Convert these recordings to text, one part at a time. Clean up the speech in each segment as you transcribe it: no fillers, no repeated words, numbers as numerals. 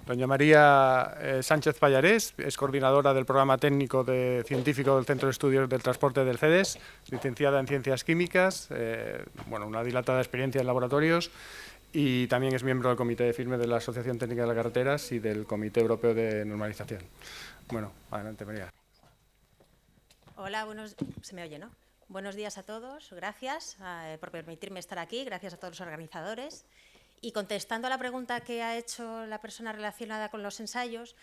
Doña María Sánchez Pallarés es coordinadora del programa técnico científico del Centro de Estudios del Transporte del CEDES, licenciada en Ciencias Químicas, una dilatada experiencia en laboratorios y también es miembro del Comité de Firme de la Asociación Técnica de las Carreteras y del Comité Europeo de Normalización. Bueno, adelante, María. Hola, se me oye, ¿no? Buenos días a todos, gracias por permitirme estar aquí, gracias a todos los organizadores. Y contestando a la pregunta que ha hecho la persona relacionada con los ensayos,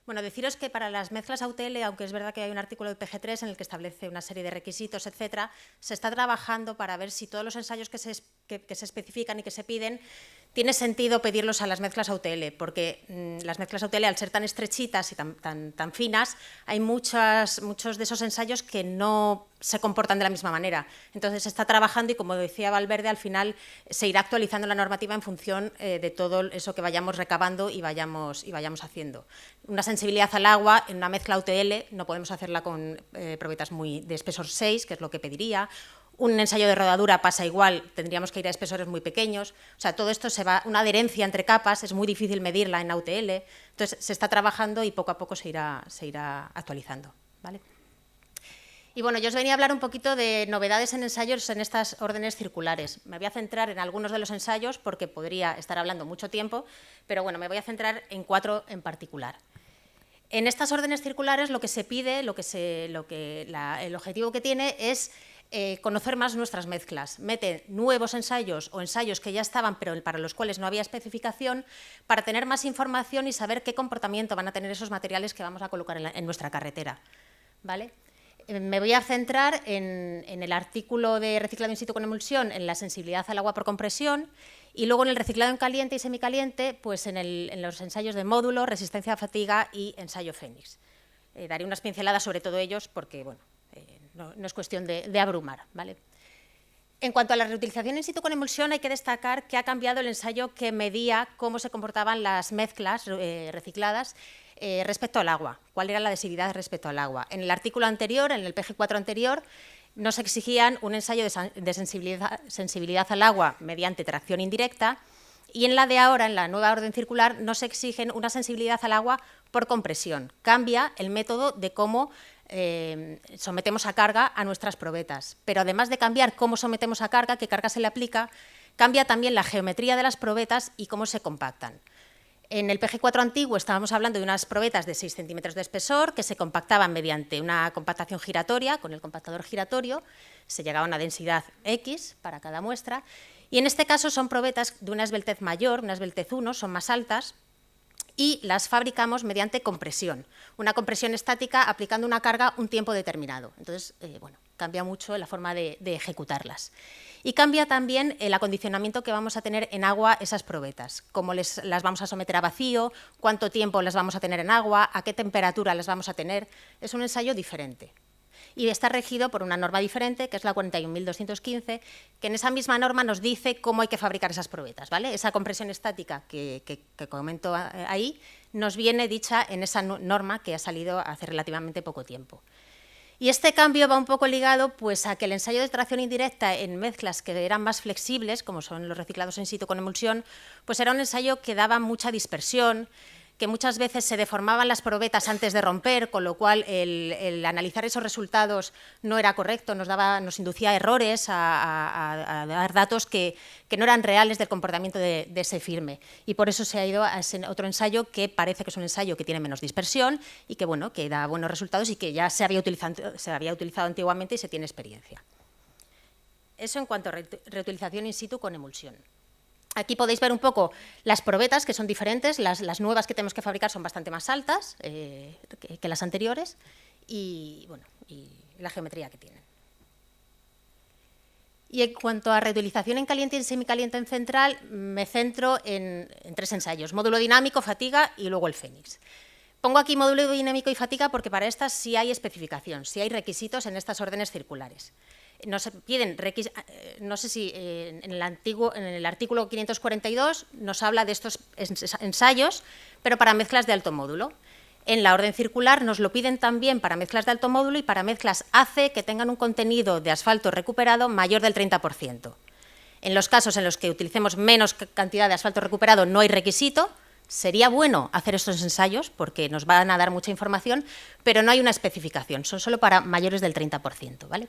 bueno, deciros que para las mezclas AUTL, aunque es verdad que hay un artículo del PG3 en el que establece una serie de requisitos, etcétera, se está trabajando para ver si todos los ensayos que se especifican y que se piden tiene sentido pedirlos a las mezclas AUTL, porque las mezclas AUTL, al ser tan estrechitas y tan finas, hay muchos de esos ensayos que no se comportan de la misma manera. Entonces, se está trabajando y, como decía Valverde, al final se irá actualizando la normativa en función de todo eso que vayamos recabando y vayamos haciendo. Una sensibilidad al agua en una mezcla AUTL no podemos hacerla con probetas de espesor 6, que es lo que pediría. Un ensayo de rodadura pasa igual, tendríamos que ir a espesores muy pequeños. O sea, todo esto una adherencia entre capas, es muy difícil medirla en AUTL. Entonces, se está trabajando y poco a poco se irá actualizando, ¿vale? Y bueno, yo os venía a hablar un poquito de novedades en ensayos en estas órdenes circulares. Me voy a centrar en algunos de los ensayos porque podría estar hablando mucho tiempo, pero bueno, me voy a centrar en 4 en particular. En estas órdenes circulares lo que se pide, el objetivo que tiene es conocer más nuestras mezclas. Mete nuevos ensayos o ensayos que ya estaban pero para los cuales no había especificación para tener más información y saber qué comportamiento van a tener esos materiales que vamos a colocar en nuestra carretera, ¿vale? Me voy a centrar en el artículo de reciclado in situ con emulsión, en la sensibilidad al agua por compresión, y luego en el reciclado en caliente y semicaliente, pues en los ensayos de módulo, resistencia a fatiga y ensayo Fénix. Daré unas pinceladas sobre todo ellos porque, bueno, no es cuestión de abrumar, ¿vale? En cuanto a la reutilización in situ con emulsión, hay que destacar que ha cambiado el ensayo que medía cómo se comportaban las mezclas recicladas respecto al agua, cuál era la adhesividad respecto al agua. En el artículo anterior, en el PG4 anterior, nos exigían un ensayo de sensibilidad al agua mediante tracción indirecta y en la de ahora, en la nueva orden circular, nos exigen una sensibilidad al agua por compresión. Cambia el método de cómo sometemos a carga a nuestras probetas, pero además de cambiar cómo sometemos a carga, qué carga se le aplica, cambia también la geometría de las probetas y cómo se compactan. En el PG4 antiguo estábamos hablando de unas probetas de 6 centímetros de espesor que se compactaban mediante una compactación giratoria, con el compactador giratorio, se llegaba a una densidad X para cada muestra, y en este caso son probetas de una esbeltez mayor, una esbeltez 1, son más altas, y las fabricamos mediante compresión, una compresión estática aplicando una carga un tiempo determinado. Entonces, bueno, cambia mucho la forma de ejecutarlas. Y cambia también el acondicionamiento que vamos a tener en agua esas probetas, cómo las vamos a someter a vacío, cuánto tiempo las vamos a tener en agua, a qué temperatura las vamos a tener. Es un ensayo diferente. Y está regido por una norma diferente, que es la 41.215, que en esa misma norma nos dice cómo hay que fabricar esas probetas, ¿vale? Esa compresión estática que comento ahí nos viene dicha en esa norma que ha salido hace relativamente poco tiempo. Y este cambio va un poco ligado pues, a que el ensayo de tracción indirecta en mezclas que eran más flexibles, como son los reciclados in situ con emulsión, pues era un ensayo que daba mucha dispersión, que muchas veces se deformaban las probetas antes de romper, con lo cual el analizar esos resultados no era correcto, nos inducía a errores, a dar datos que no eran reales del comportamiento de ese firme. Y por eso se ha ido a ese otro ensayo que parece que es un ensayo que tiene menos dispersión y que, bueno, que da buenos resultados y que ya se había utilizado antiguamente y se tiene experiencia. Eso en cuanto a reutilización in situ con emulsión. Aquí podéis ver un poco las probetas, que son diferentes, las nuevas que tenemos que fabricar son bastante más altas que las anteriores y, bueno, y la geometría que tienen. Y en cuanto a reutilización en caliente y en semicaliente en central, me centro en 3 ensayos, módulo dinámico, fatiga y luego el Fénix. Pongo aquí módulo dinámico y fatiga porque para estas sí hay especificación, sí hay requisitos en estas órdenes circulares. Nos piden, no sé si en el artículo 542 nos habla de estos ensayos, pero para mezclas de alto módulo. En la orden circular nos lo piden también para mezclas de alto módulo y para mezclas AC que tengan un contenido de asfalto recuperado mayor del 30%. En los casos en los que utilicemos menos cantidad de asfalto recuperado no hay requisito, Sería bueno hacer estos ensayos porque nos van a dar mucha información, pero no hay una especificación, son solo para mayores del 30%, ¿vale?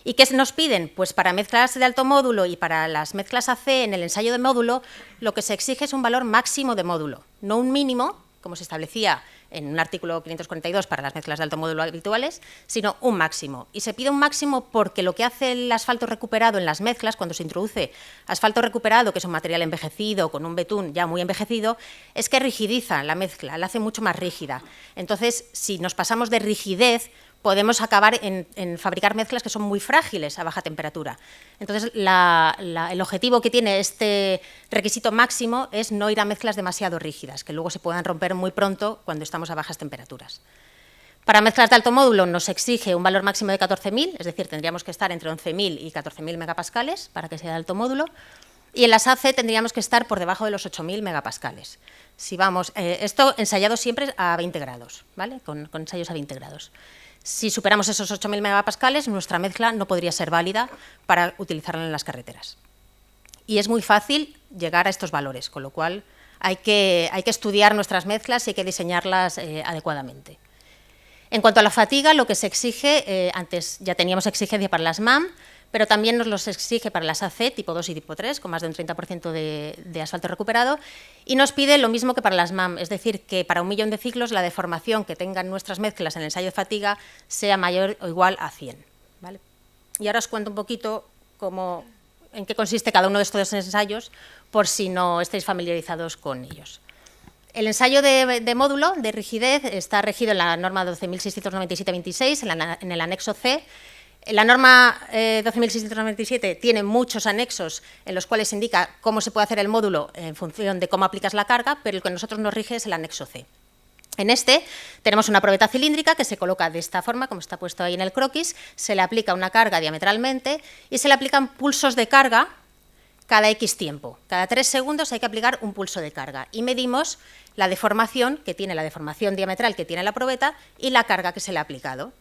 ¿Y qué nos piden? Pues para mezclas de alto módulo y para las mezclas AC en el ensayo de módulo, lo que se exige es un valor máximo de módulo, no un mínimo, como se establecía en un artículo 542 para las mezclas de alto módulo habituales, sino un máximo. Y se pide un máximo porque lo que hace el asfalto recuperado en las mezclas, cuando se introduce asfalto recuperado, que es un material envejecido, con un betún ya muy envejecido, es que rigidiza la mezcla, la hace mucho más rígida. Entonces, si nos pasamos de rigidez, podemos acabar en fabricar mezclas que son muy frágiles a baja temperatura. Entonces, el objetivo que tiene este requisito máximo es no ir a mezclas demasiado rígidas, que luego se puedan romper muy pronto cuando estamos a bajas temperaturas. Para mezclas de alto módulo nos exige un valor máximo de 14.000, es decir, tendríamos que estar entre 11.000 y 14.000 megapascales para que sea de alto módulo, y en las AC tendríamos que estar por debajo de los 8.000 megapascales. Si vamos, esto ensayado siempre a 20 grados, ¿vale? Con ensayos a 20 grados. Si superamos esos 8.000 megapascales, nuestra mezcla no podría ser válida para utilizarla en las carreteras. Y es muy fácil llegar a estos valores, con lo cual hay que estudiar nuestras mezclas y hay que diseñarlas adecuadamente. En cuanto a la fatiga, lo que se exige, antes ya teníamos exigencia para las MAM, pero también nos los exige para las AC tipo 2 y tipo 3, con más de un 30% de asfalto recuperado, y nos pide lo mismo que para las MAM, es decir, que para 1 millón de ciclos la deformación que tengan nuestras mezclas en el ensayo de fatiga sea mayor o igual a 100. ¿Vale? Y ahora os cuento un poquito en qué consiste cada uno de estos ensayos, por si no estáis familiarizados con ellos. El ensayo de módulo de rigidez está regido en la norma 12.697-26, en el anexo C. La norma 12.697 tiene muchos anexos en los cuales indica cómo se puede hacer el módulo en función de cómo aplicas la carga, pero el que a nosotros nos rige es el anexo C. En este tenemos una probeta cilíndrica que se coloca de esta forma, como está puesto ahí en el croquis, se le aplica una carga diametralmente y se le aplican pulsos de carga cada X tiempo. Cada 3 segundos hay que aplicar un pulso de carga y medimos la deformación que tiene, la deformación diametral que tiene la probeta y la carga que se le ha aplicado.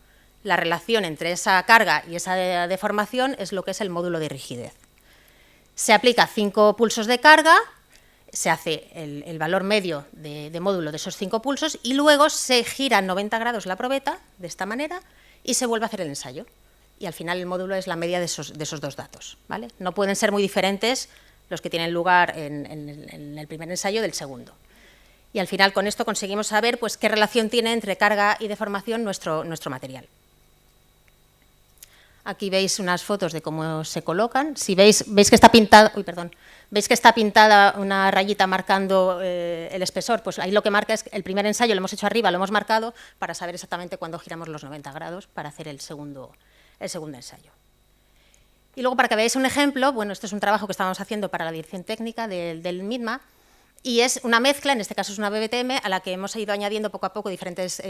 La relación entre esa carga y esa deformación es lo que es el módulo de rigidez. Se aplica 5 pulsos de carga, se hace el valor medio de módulo de esos 5 pulsos y luego se gira 90 grados la probeta, de esta manera, y se vuelve a hacer el ensayo. Y al final el módulo es la media de esos dos datos, ¿vale? No pueden ser muy diferentes los que tienen lugar en el primer ensayo del segundo. Y al final con esto conseguimos saber pues, qué relación tiene entre carga y deformación nuestro material. Aquí veis unas fotos de cómo se colocan. Si veis que está pintada, veis que está pintada una rayita marcando el espesor, pues ahí lo que marca es que el primer ensayo lo hemos hecho arriba, lo hemos marcado para saber exactamente cuándo giramos los 90 grados para hacer el segundo ensayo. Y luego para que veáis un ejemplo, bueno, esto es un trabajo que estábamos haciendo para la dirección técnica del MITMA, y es una mezcla, en este caso es una BBTM, a la que hemos ido añadiendo poco a poco diferentes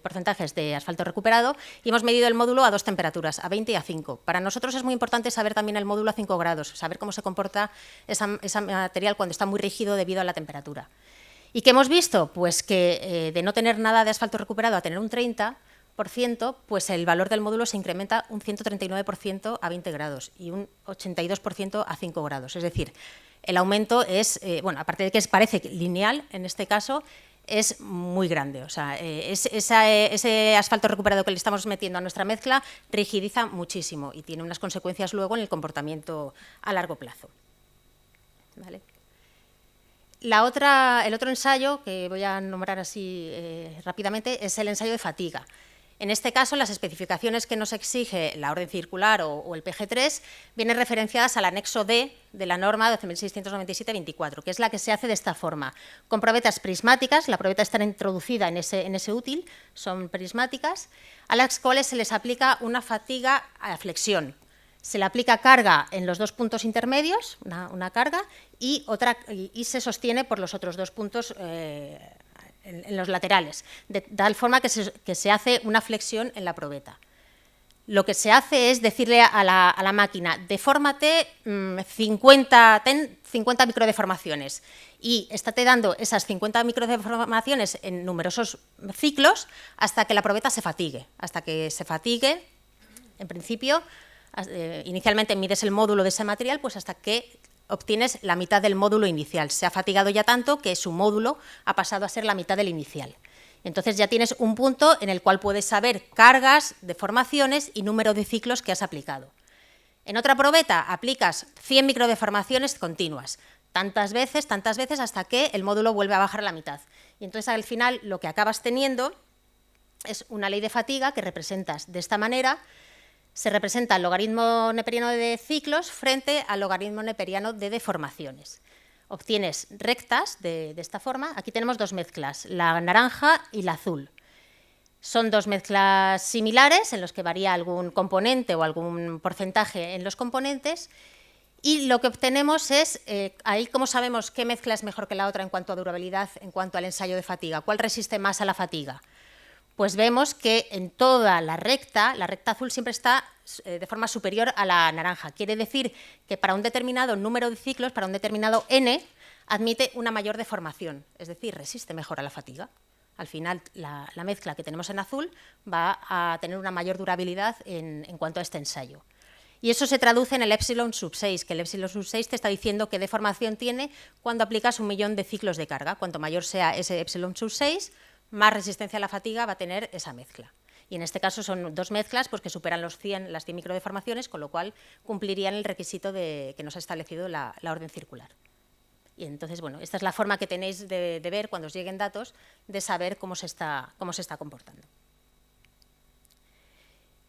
porcentajes de asfalto recuperado y hemos medido el módulo a 2 temperaturas, a 20 y a 5. Para nosotros es muy importante saber también el módulo a 5 grados, saber cómo se comporta ese material cuando está muy rígido debido a la temperatura. ¿Y qué hemos visto? Pues que de no tener nada de asfalto recuperado a tener un 30%, pues el valor del módulo se incrementa un 139% a 20 grados y un 82% a 5 grados. Es decir, el aumento es, bueno, aparte de que parece lineal, en este caso, es muy grande. O sea, ese asfalto recuperado que le estamos metiendo a nuestra mezcla rigidiza muchísimo y tiene unas consecuencias luego en el comportamiento a largo plazo. ¿Vale? El otro ensayo, que voy a nombrar así rápidamente, es el ensayo de fatiga. En este caso, las especificaciones que nos exige la orden circular o el PG3 vienen referenciadas al anexo D de la norma 12.697-24, que es la que se hace de esta forma, con probetas prismáticas. La probeta está introducida en ese útil, son prismáticas, a las cuales se les aplica una fatiga a flexión. Se le aplica carga en los 2 puntos intermedios, una carga, y se sostiene por los otros 2 puntos en los laterales, de tal forma que se hace una flexión en la probeta. Lo que se hace es decirle a la máquina, defórmate 50 microdeformaciones y estate dando esas 50 microdeformaciones en numerosos ciclos hasta que la probeta se fatigue. Hasta que se fatigue, en principio, inicialmente mides el módulo de ese material, pues hasta que obtienes la mitad del módulo inicial. Se ha fatigado ya tanto que su módulo ha pasado a ser la mitad del inicial. Entonces ya tienes un punto en el cual puedes saber cargas, deformaciones y número de ciclos que has aplicado. En otra probeta aplicas 100 microdeformaciones continuas, tantas veces hasta que el módulo vuelve a bajar a la mitad. Y entonces al final lo que acabas teniendo es una ley de fatiga que representas de esta manera. Se representa el logaritmo neperiano de ciclos frente al logaritmo neperiano de deformaciones. Obtienes rectas de esta forma. Aquí tenemos dos mezclas, la naranja y la azul. Son dos mezclas similares en los que varía algún componente o algún porcentaje en los componentes. Y lo que obtenemos es, ahí cómo sabemos qué mezcla es mejor que la otra en cuanto a durabilidad, en cuanto al ensayo de fatiga, cuál resiste más a la fatiga. Pues vemos que en toda la recta azul siempre está de forma superior a la naranja. Quiere decir que para un determinado número de ciclos, para un determinado n, admite una mayor deformación, es decir, resiste mejor a la fatiga. Al final, la mezcla que tenemos en azul va a tener una mayor durabilidad en cuanto a este ensayo. Y eso se traduce en el epsilon sub 6, que el epsilon sub 6 te está diciendo qué deformación tiene cuando aplicas 1.000.000 de ciclos de carga. Cuanto mayor sea ese epsilon sub 6, más resistencia a la fatiga va a tener esa mezcla. Y en este caso son dos mezclas pues, que superan las 100 microdeformaciones, con lo cual cumplirían el requisito que nos ha establecido la orden circular. Y entonces, bueno, esta es la forma que tenéis de ver cuando os lleguen datos, de saber cómo se está comportando.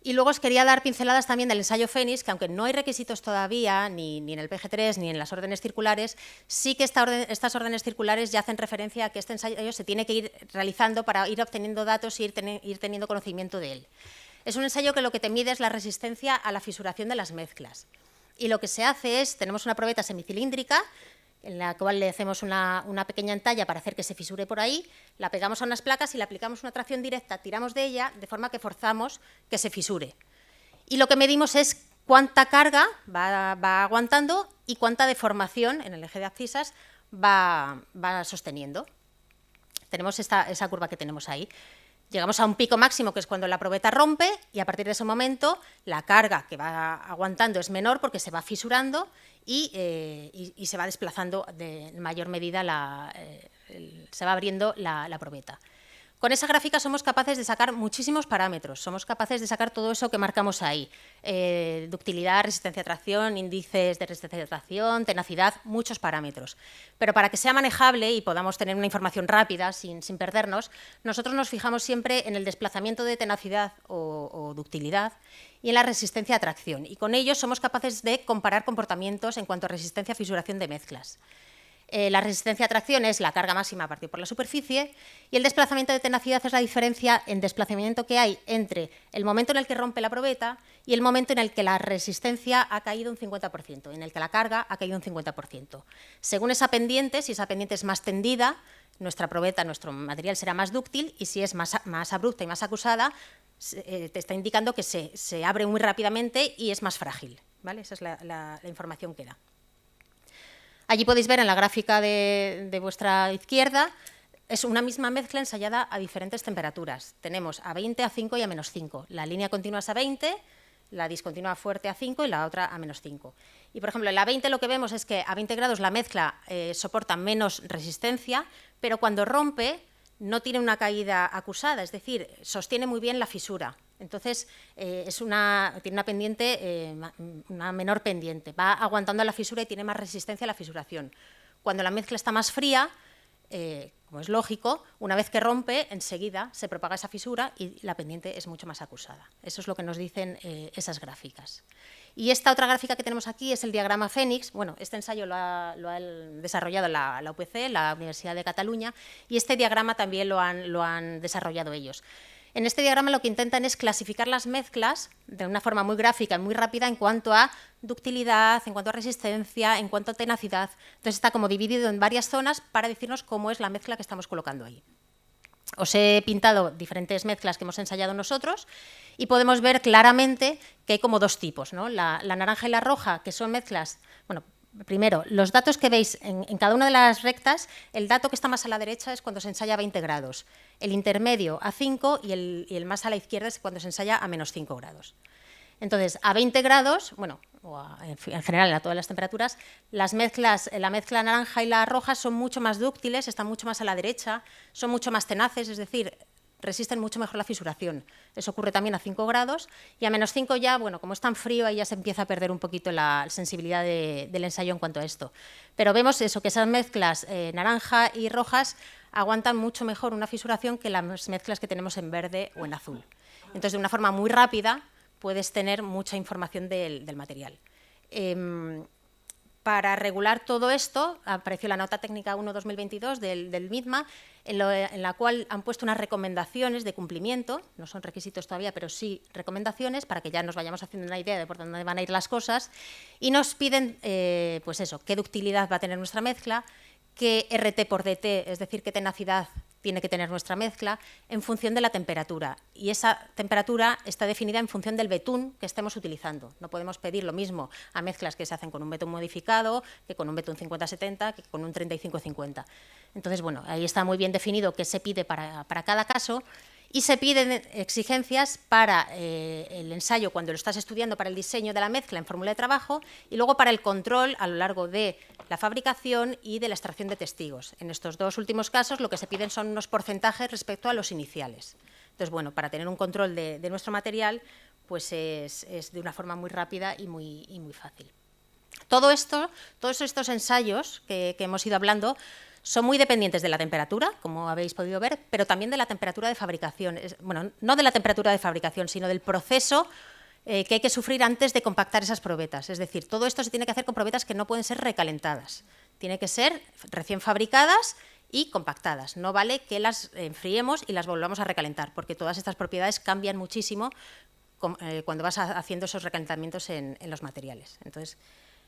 Y luego os quería dar pinceladas también del ensayo Fénix, que aunque no hay requisitos todavía, ni en el PG3 ni en las órdenes circulares, sí que estas órdenes circulares ya hacen referencia a que este ensayo se tiene que ir realizando para ir obteniendo datos y ir teniendo conocimiento de él. Es un ensayo que lo que te mide es la resistencia a la fisuración de las mezclas. Y lo que se hace es, tenemos una probeta semicilíndrica, en la cual le hacemos una pequeña entalla para hacer que se fisure por ahí, la pegamos a unas placas y le aplicamos una tracción directa, tiramos de ella, de forma que forzamos que se fisure. Y lo que medimos es cuánta carga va aguantando y cuánta deformación en el eje de abscisas va sosteniendo. Tenemos esa curva que tenemos ahí. Llegamos a un pico máximo, que es cuando la probeta rompe, y a partir de ese momento la carga que va aguantando es menor porque se va fisurando y se va desplazando en mayor medida, se va abriendo la probeta. Con esa gráfica somos capaces de sacar muchísimos parámetros, somos capaces de sacar todo eso que marcamos ahí, ductilidad, resistencia a tracción, índices de resistencia a tracción, tenacidad, muchos parámetros. Pero para que sea manejable y podamos tener una información rápida, sin perdernos, nosotros nos fijamos siempre en el desplazamiento de tenacidad o ductilidad y en la resistencia a tracción. Y con ello somos capaces de comparar comportamientos en cuanto a resistencia a fisuración de mezclas. La resistencia a tracción es la carga máxima a partir por la superficie y el desplazamiento de tenacidad es la diferencia en desplazamiento que hay entre el momento en el que rompe la probeta y el momento en el que la resistencia ha caído un 50%, en el que la carga ha caído un 50%. Según esa pendiente, si esa pendiente es más tendida, nuestra probeta, nuestro material será más dúctil, y si es más abrupta y más acusada, te está indicando que se abre muy rápidamente y es más frágil, ¿vale? Esa es la información que da. Allí podéis ver en la gráfica de vuestra izquierda, es una misma mezcla ensayada a diferentes temperaturas. Tenemos a 20, a 5 y a menos 5. La línea continua es a 20, la discontinua fuerte a 5 y la otra a menos 5. Y, por ejemplo, en la 20 lo que vemos es que a 20 grados la mezcla soporta menos resistencia, pero cuando rompe no tiene una caída acusada, es decir, sostiene muy bien la fisura. Entonces, tiene una pendiente, una menor pendiente, va aguantando la fisura y tiene más resistencia a la fisuración. Cuando la mezcla está más fría, como es lógico, una vez que rompe, enseguida se propaga esa fisura y la pendiente es mucho más acusada. Eso es lo que nos dicen esas gráficas. Y esta otra gráfica que tenemos aquí es el diagrama Fénix. Bueno, este ensayo lo ha desarrollado la UPC, la Universidad de Cataluña, y este diagrama también lo han desarrollado ellos. En este diagrama lo que intentan es clasificar las mezclas de una forma muy gráfica y muy rápida en cuanto a ductilidad, en cuanto a resistencia, en cuanto a tenacidad. Entonces está como dividido en varias zonas para decirnos cómo es la mezcla que estamos colocando ahí. Os he pintado diferentes mezclas que hemos ensayado nosotros y podemos ver claramente que hay como dos tipos, ¿no? La naranja y la roja, que son mezclas, bueno, primero, los datos que veis en cada una de las rectas, el dato que está más a la derecha es cuando se ensaya a 20 grados, el intermedio a 5 y el más a la izquierda es cuando se ensaya a menos 5 grados. Entonces, a 20 grados, bueno, en general a todas las temperaturas, la mezcla naranja y la roja son mucho más dúctiles, están mucho más a la derecha, son mucho más tenaces, es decir, resisten mucho mejor la fisuración. Eso ocurre también a 5 grados y a -5 ya, bueno, como es tan frío, ahí ya se empieza a perder un poquito la sensibilidad del ensayo en cuanto a esto. Pero vemos eso, que esas mezclas naranja y rojas aguantan mucho mejor una fisuración que las mezclas que tenemos en verde o en azul. Entonces, de una forma muy rápida, puedes tener mucha información del material. Para regular todo esto, apareció la nota técnica 1/2022 del MITMA, en la cual han puesto unas recomendaciones de cumplimiento, no son requisitos todavía, pero sí recomendaciones, para que ya nos vayamos haciendo una idea de por dónde van a ir las cosas, y nos piden, pues eso, qué ductilidad va a tener nuestra mezcla, qué RT por DT, es decir, qué tenacidad tiene que tener nuestra mezcla, en función de la temperatura. Y esa temperatura está definida en función del betún que estemos utilizando. No podemos pedir lo mismo a mezclas que se hacen con un betún modificado, que con un betún 50-70, que con un 35-50. Entonces, bueno, ahí está muy bien definido qué se pide para cada caso. Y se piden exigencias para el ensayo cuando lo estás estudiando, para el diseño de la mezcla en fórmula de trabajo, y luego para el control a lo largo de la fabricación y de la extracción de testigos. En estos dos últimos casos lo que se piden son unos porcentajes respecto a los iniciales. Entonces, bueno, para tener un control de nuestro material, pues es de una forma muy rápida y muy fácil. Todos estos ensayos que hemos ido hablando son muy dependientes de la temperatura, como habéis podido ver, pero también de la temperatura de fabricación. Bueno, no de la temperatura de fabricación, sino del proceso que hay que sufrir antes de compactar esas probetas. Es decir, todo esto se tiene que hacer con probetas que no pueden ser recalentadas. Tiene que ser recién fabricadas y compactadas. No vale que las enfriemos y las volvamos a recalentar, porque todas estas propiedades cambian muchísimo cuando vas haciendo esos recalentamientos en los materiales. Entonces,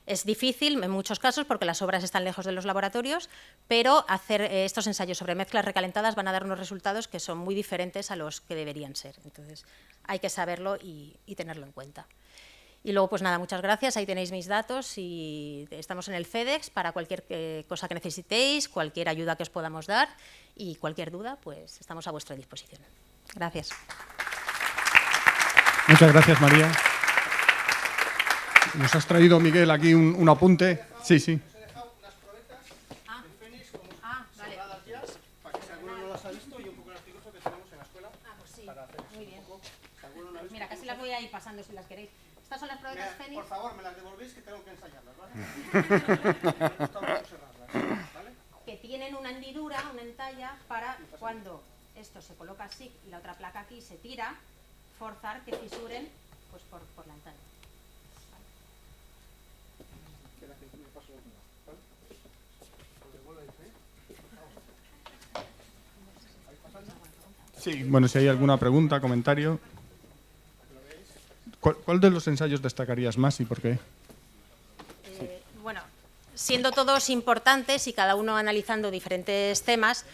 es difícil en muchos casos porque las obras están lejos de los laboratorios, pero hacer estos ensayos sobre mezclas recalentadas van a dar unos resultados que son muy diferentes a los que deberían ser. Entonces, hay que saberlo y tenerlo en cuenta. Y luego, pues nada, muchas gracias. Ahí tenéis mis datos y estamos en el FedEx para cualquier cosa que necesitéis, cualquier ayuda que os podamos dar y cualquier duda, pues estamos a vuestra disposición. Gracias. Muchas gracias, María. Nos has traído, Miguel, aquí un apunte. Sí, sí. Os he dejado unas probetas del Fénix como cerradas ya, para que si alguno no las ha visto, y un poco el artigoso que tenemos en la escuela. Pues sí, para hacer muy bien. si alguno no ha visto. Mira, casi las voy a ir pasando si las queréis. Estas son las probetas Fénix. Por favor, me las devolvéis que tengo que ensayarlas, ¿vale? Me gusta mucho cerrarlas, ¿vale? Que tienen una hendidura, una entalla, para cuando esto se coloca así y la otra placa aquí se tira, forzar que fisuren pues, por la entalla. Sí, bueno, si hay alguna pregunta, comentario. ¿Cuál de los ensayos destacarías más y por qué? Bueno, siendo todos importantes y cada uno analizando diferentes temas,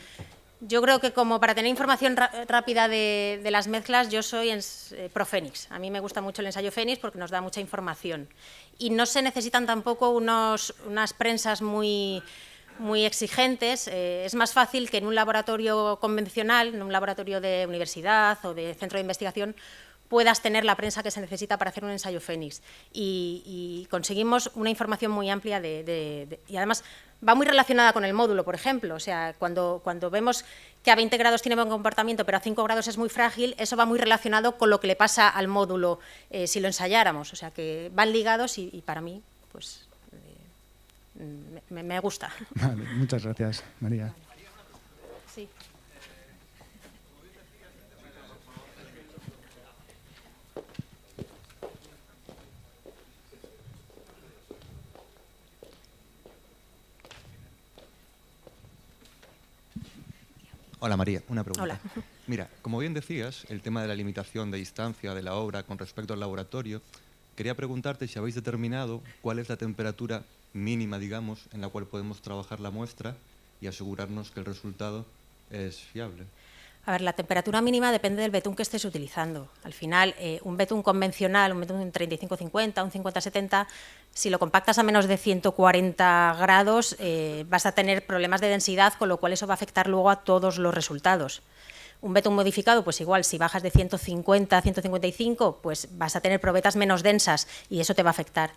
yo creo que como para tener información rápida de las mezclas, yo soy pro Fénix. A mí me gusta mucho el ensayo Fénix porque nos da mucha información. Y no se necesitan tampoco unas prensas muy exigentes. Es más fácil que en un laboratorio convencional, en un laboratorio de universidad o de centro de investigación, puedas tener la prensa que se necesita para hacer un ensayo Fénix. Y conseguimos una información muy amplia y además va muy relacionada con el módulo, por ejemplo. O sea, cuando vemos que a 20 grados tiene buen comportamiento, pero a 5 grados es muy frágil, eso va muy relacionado con lo que le pasa al módulo si lo ensayáramos. O sea, que van ligados y para mí, pues, me gusta. Vale, muchas gracias, María. Sí. Hola María, una pregunta. Hola. Mira, como bien decías, el tema de la limitación de distancia de la obra con respecto al laboratorio, quería preguntarte si habéis determinado cuál es la temperatura mínima, digamos, en la cual podemos trabajar la muestra y asegurarnos que el resultado es fiable. A ver, la temperatura mínima depende del betún que estés utilizando. Al final, un betún convencional, un betún 35-50, un 50-70, si lo compactas a menos de 140 grados, vas a tener problemas de densidad, con lo cual eso va a afectar luego a todos los resultados. Un betún modificado, pues igual, si bajas de 150 a 155, pues vas a tener probetas menos densas y eso te va a afectar.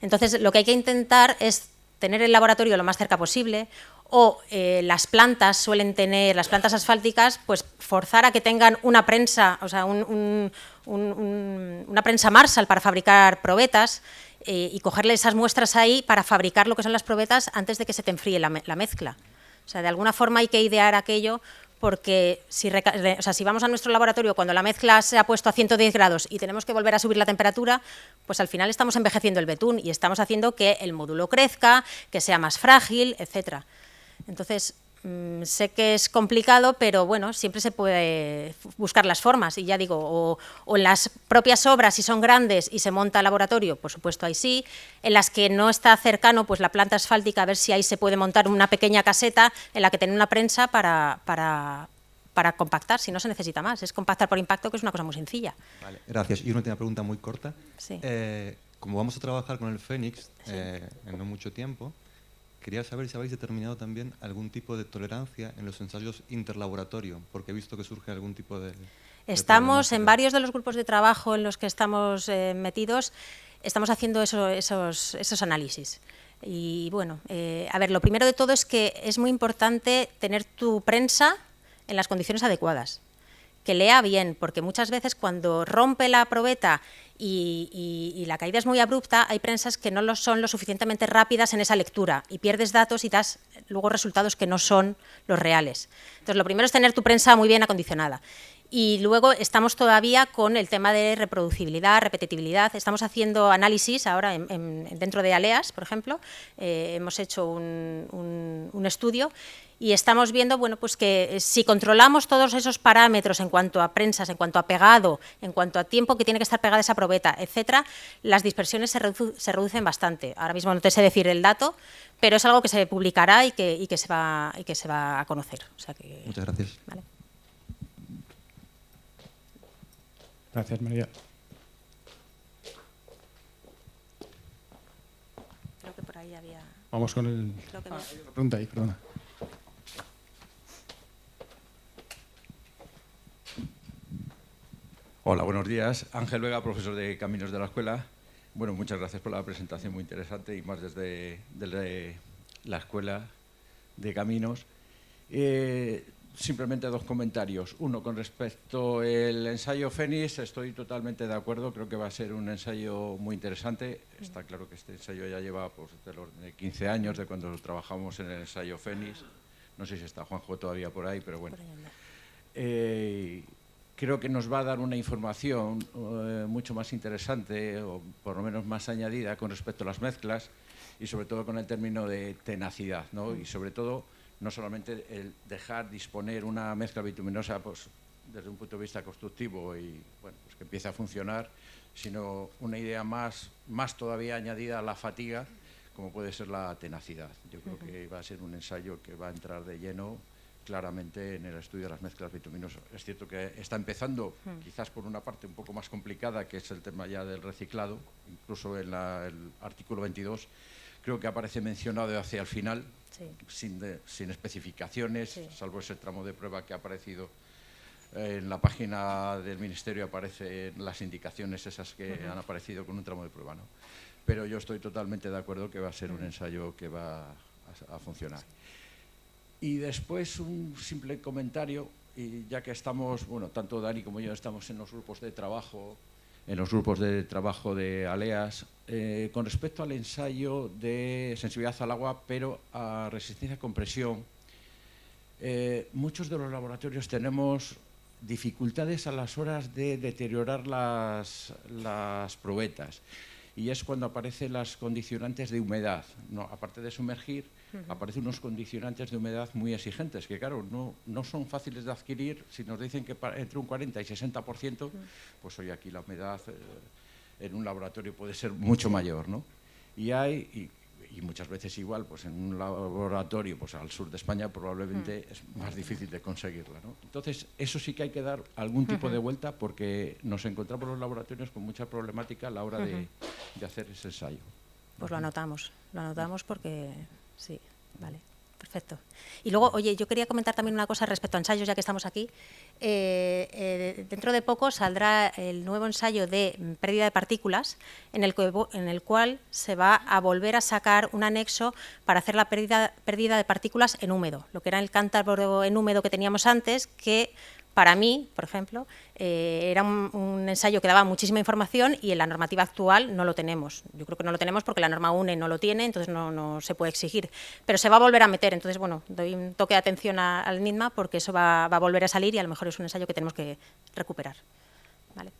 Entonces, lo que hay que intentar es tener el laboratorio lo más cerca posible, o las plantas suelen tener, las plantas asfálticas, pues forzar a que tengan una prensa, o sea, una prensa Marshall para fabricar probetas, y cogerle esas muestras ahí para fabricar lo que son las probetas antes de que se te enfríe la mezcla. O sea, de alguna forma hay que idear aquello, porque si vamos a nuestro laboratorio cuando la mezcla se ha puesto a 110 grados y tenemos que volver a subir la temperatura, pues al final estamos envejeciendo el betún y estamos haciendo que el módulo crezca, que sea más frágil, etcétera. Entonces, sé que es complicado, pero bueno, siempre se puede buscar las formas. Y ya digo, o en las propias obras, si son grandes y se monta laboratorio, por supuesto ahí sí. En las que no está cercano, pues la planta asfáltica, a ver si ahí se puede montar una pequeña caseta en la que tener una prensa para compactar, si no se necesita más. Es compactar por impacto, que es una cosa muy sencilla. Vale, gracias. Y una última pregunta muy corta. Sí. Como vamos a trabajar con el Fénix en no mucho tiempo, quería saber si habéis determinado también algún tipo de tolerancia en los ensayos interlaboratorio, porque he visto que surge algún tipo de... Estamos en varios de los grupos de trabajo en los que estamos metidos, estamos haciendo esos análisis. Y bueno, a ver, lo primero de todo es que es muy importante tener tu prensa en las condiciones adecuadas, que lea bien, porque muchas veces cuando rompe la probeta y la caída es muy abrupta, hay prensas que no son lo suficientemente rápidas en esa lectura y pierdes datos y das luego resultados que no son los reales. Entonces, lo primero es tener tu prensa muy bien acondicionada. Y luego estamos todavía con el tema de reproducibilidad, repetitividad. Estamos haciendo análisis ahora dentro de ALEAS, por ejemplo. Hemos hecho un estudio y estamos viendo, bueno, pues que si controlamos todos esos parámetros en cuanto a prensas, en cuanto a pegado, en cuanto a tiempo que tiene que estar pegada esa probeta, etcétera, las dispersiones se reducen bastante. Ahora mismo no te sé decir el dato, pero es algo que se publicará y que se va a conocer. O sea que, muchas gracias. ¿vale? Gracias, María. Creo que por ahí había... Vamos con el... Creo que hay una pregunta ahí, perdona. Hola, buenos días. Ángel Vega, profesor de Caminos de la Escuela. Bueno, muchas gracias por la presentación, muy interesante, y más desde la Escuela de Caminos. Simplemente dos comentarios. Uno, con respecto al ensayo Fénix, estoy totalmente de acuerdo, creo que va a ser un ensayo muy interesante. Está claro que este ensayo ya lleva pues, de 15 años, de cuando trabajamos en el ensayo Fénix. No sé si está Juanjo todavía por ahí, pero bueno. Creo que nos va a dar una información mucho más interesante, o por lo menos más añadida, con respecto a las mezclas y sobre todo con el término de tenacidad, ¿no? Y sobre todo, no solamente el dejar disponer una mezcla bituminosa pues, desde un punto de vista constructivo y bueno, pues que empiece a funcionar, sino una idea más todavía añadida a la fatiga, como puede ser la tenacidad. Yo creo que va a ser un ensayo que va a entrar de lleno claramente en el estudio de las mezclas bituminosas. Es cierto que está empezando quizás por una parte un poco más complicada, que es el tema ya del reciclado, incluso en el artículo 22, creo que aparece mencionado hacia el final, sí, sin especificaciones, sí, salvo ese tramo de prueba que ha aparecido en la página del Ministerio, aparecen las indicaciones esas que han aparecido con un tramo de prueba, ¿no? Pero yo estoy totalmente de acuerdo que va a ser un ensayo que va a funcionar. Y después un simple comentario, y ya que estamos, bueno, tanto Dani como yo estamos en los grupos de trabajo, de ALEAS, con respecto al ensayo de sensibilidad al agua, pero a resistencia a compresión, muchos de los laboratorios tenemos dificultades a las horas de deteriorar las probetas, y es cuando aparecen las condicionantes de humedad, ¿no? Aparte de sumergir, aparecen unos condicionantes de humedad muy exigentes, que claro, no son fáciles de adquirir. Si nos dicen que entre un 40 y 60%, pues hoy aquí la humedad en un laboratorio puede ser mucho mayor, ¿no? Y muchas veces igual, pues en un laboratorio pues al sur de España probablemente es más difícil de conseguirla, ¿no? Entonces, eso sí que hay que dar algún tipo de vuelta, porque nos encontramos los laboratorios con mucha problemática a la hora de hacer ese ensayo. Pues lo anotamos porque sí, vale, Perfecto. Y luego, oye, yo quería comentar también una cosa respecto a ensayos, ya que estamos aquí. Dentro de poco saldrá el nuevo ensayo de pérdida de partículas, en el cual se va a volver a sacar un anexo para hacer la pérdida de partículas en húmedo, lo que era el cántabro en húmedo que teníamos antes, que para mí, por ejemplo, era un ensayo que daba muchísima información y en la normativa actual no lo tenemos. Yo creo que no lo tenemos porque la norma UNE no lo tiene, entonces no se puede exigir. Pero se va a volver a meter, entonces, bueno, doy un toque de atención al NITMA porque eso va a volver a salir y a lo mejor es un ensayo que tenemos que recuperar. ¿Vale?